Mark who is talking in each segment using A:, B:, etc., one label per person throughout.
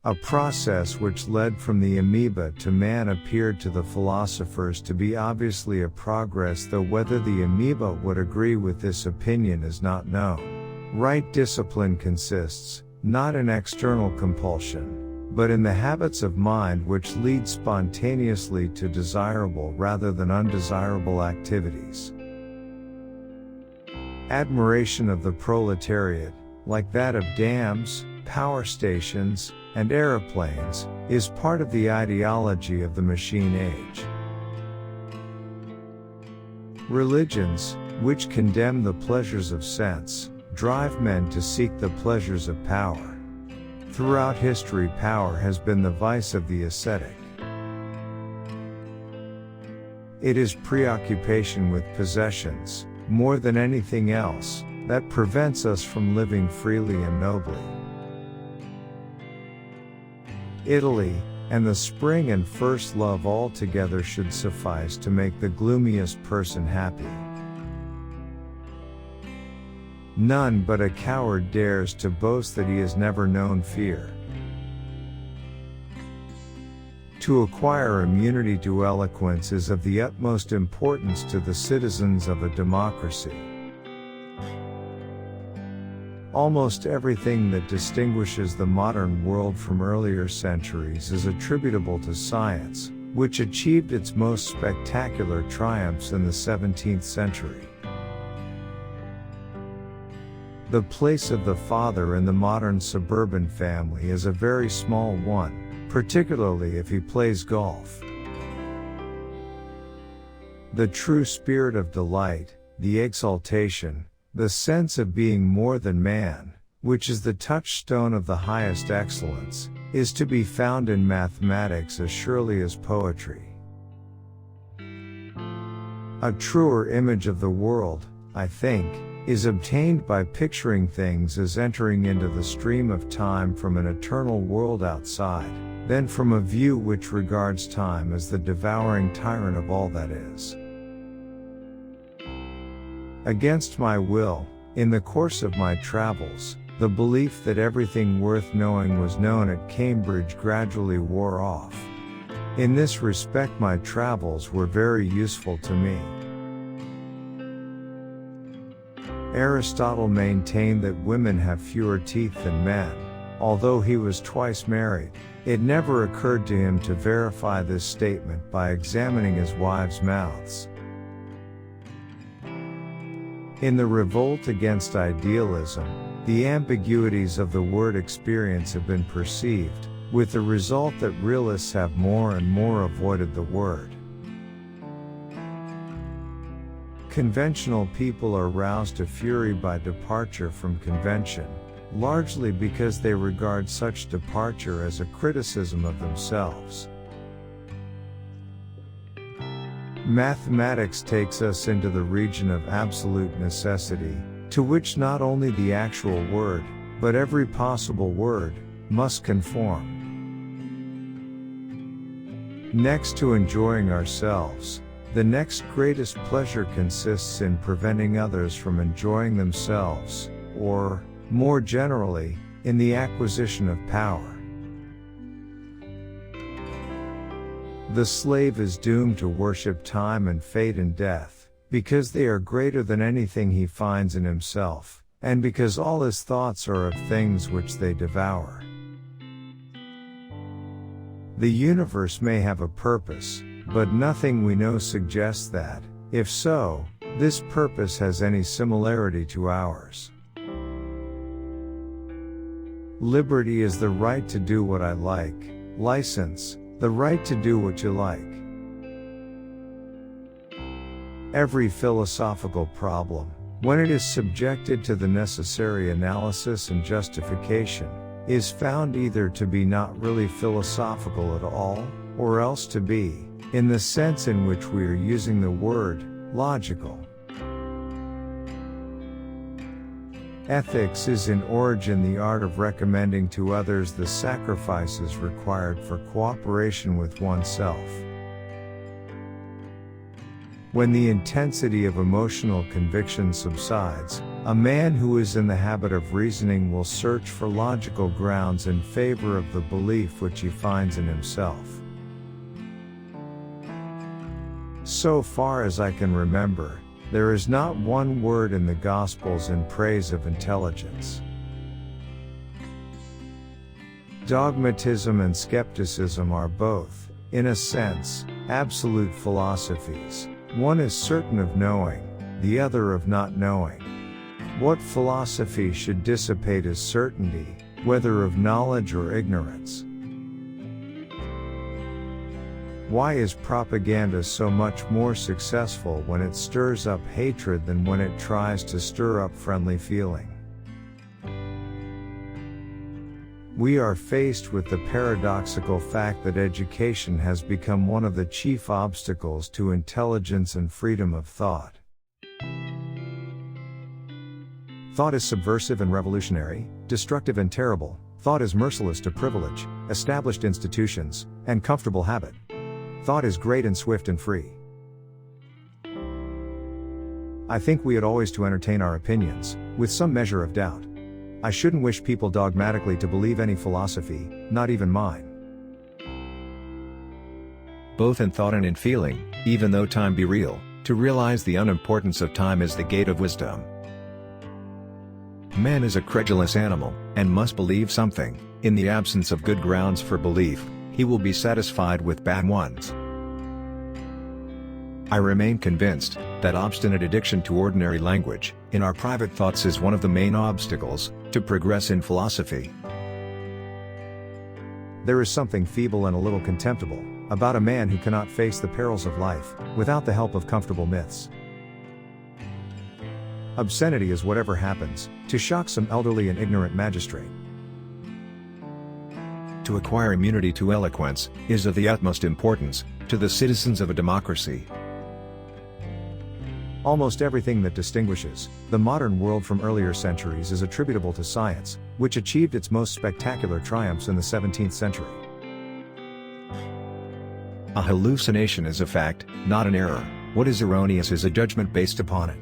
A: A process which led from the amoeba to man appeared to the philosophers to be obviously a progress, though whether the amoeba would agree with this opinion is not known. Right discipline consists, not in external compulsion, but in the habits of mind which lead spontaneously to desirable rather than undesirable activities. Admiration of the proletariat, like that of dams, power stations, and aeroplanes, is part of the ideology of the machine age. Religions, which condemn the pleasures of sense, drive men to seek the pleasures of power. Throughout history, power has been the vice of the ascetic. It is preoccupation with possessions, more than anything else, that prevents us from living freely and nobly. Italy, and the spring and first love altogether should suffice to make the gloomiest person happy. None but a coward dares to boast that he has never known fear. To acquire immunity to eloquence is of the utmost importance to the citizens of a democracy. Almost everything that distinguishes the modern world from earlier centuries is attributable to science, which achieved its most spectacular triumphs in the 17th century. The place of the father in the modern suburban family is a very small one, particularly if he plays golf. The true spirit of delight, the exaltation, the sense of being more than man, which is the touchstone of the highest excellence, is to be found in mathematics as surely as poetry. A truer image of the world, I think, is obtained by picturing things as entering into the stream of time from an eternal world outside, than from a view which regards time as the devouring tyrant of all that is. Against my will, in the course of my travels, the belief that everything worth knowing was known at Cambridge gradually wore off. In this respect my travels were very useful to me. Aristotle maintained that women have fewer teeth than men. Although he was twice married, it never occurred to him to verify this statement by examining his wives' mouths. In the revolt against idealism, the ambiguities of the word experience have been perceived, with the result that realists have more and more avoided the word. Conventional people are roused to fury by departure from convention, largely because they regard such departure as a criticism of themselves. Mathematics takes us into the region of absolute necessity, to which not only the actual word, but every possible word, must conform. Next to enjoying ourselves, the next greatest pleasure consists in preventing others from enjoying themselves, or, more generally, in the acquisition of power. The slave is doomed to worship time and fate and death, because they are greater than anything he finds in himself, and because all his thoughts are of things which they devour. The universe may have a purpose, but nothing we know suggests that, if so, this purpose has any similarity to ours. Liberty is the right to do what I like, license, the right to do what you like. Every philosophical problem, when it is subjected to the necessary analysis and justification, is found either to be not really philosophical at all, or else to be, in the sense in which we are using the word, logical. Ethics is in origin the art of recommending to others the sacrifices required for cooperation with oneself. When the intensity of emotional conviction subsides, a man who is in the habit of reasoning will search for logical grounds in favor of the belief which he finds in himself. So far as I can remember, there is not one word in the Gospels in praise of intelligence. Dogmatism and skepticism are both, in a sense, absolute philosophies. One is certain of knowing, the other of not knowing. What philosophy should dissipate is certainty, whether of knowledge or ignorance. Why is propaganda so much more successful when it stirs up hatred than when it tries to stir up friendly feeling? We are faced with the paradoxical fact that education has become one of the chief obstacles to intelligence and freedom of thought. Thought is subversive and revolutionary, destructive and terrible. Thought is merciless to privilege, established institutions, and comfortable habit. Thought is great and swift and free. I think we ought always to entertain our opinions, with some measure of doubt. I shouldn't wish people dogmatically to believe any philosophy, not even mine.
B: Both in thought and in feeling, even though time be real, to realize the unimportance of time is the gate of wisdom. Man is a credulous animal, and must believe something. In the absence of good grounds for belief, he will be satisfied with bad ones. I remain convinced that obstinate addiction to ordinary language, in our private thoughts, is one of the main obstacles to progress in philosophy.
A: There is something feeble and a little contemptible about a man who cannot face the perils of life without the help of comfortable myths. Obscenity is whatever happens to shock some elderly and ignorant magistrate.
B: To acquire immunity to eloquence is of the utmost importance to the citizens of a democracy.
A: Almost everything that distinguishes the modern world from earlier centuries is attributable to science, which achieved its most spectacular triumphs in the 17th century.
B: A hallucination is a fact, not an error. What is erroneous is a judgment based upon it.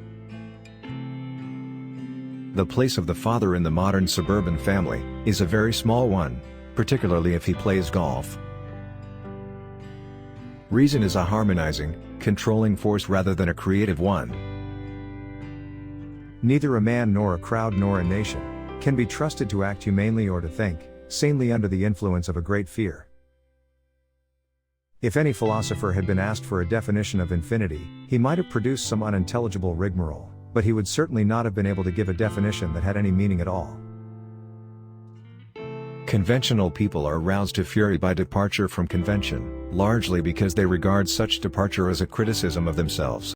B: The place of the father in the modern suburban family is a very small one, particularly if he plays golf. Reason is a harmonizing, controlling force rather than a creative one.
A: Neither a man nor a crowd nor a nation can be trusted to act humanely or to think sanely under the influence of a great fear. If any philosopher had been asked for a definition of infinity, he might have produced some unintelligible rigmarole, but he would certainly not have been able to give a definition that had any meaning at all.
B: Conventional people are roused to fury by departure from convention, largely because they regard such departure as a criticism of themselves.